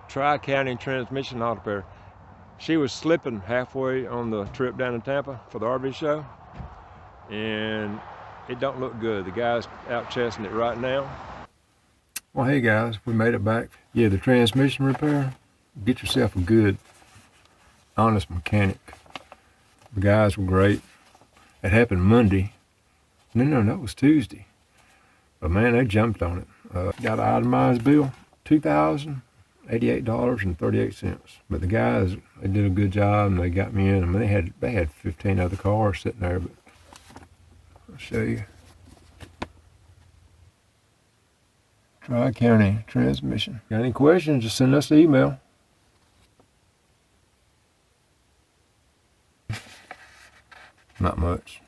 Tri-County Transmission Auto Repair. She was slipping halfway on the trip down to Tampa for the RV show, and it don't look good. The guy's out chesting it right now. Well, hey guys, we made it back. Yeah, the transmission repair. Get yourself a good, honest mechanic. The guys were great. It happened Monday. No, that was Tuesday. But man, they jumped on it. Got an itemized bill, $2,088.38. But the guys, they did a good job, and they got me in. I mean, they had 15 other cars sitting there, but I'll show you. Tri-County Transmission. Got any questions, just send us an email. Not much.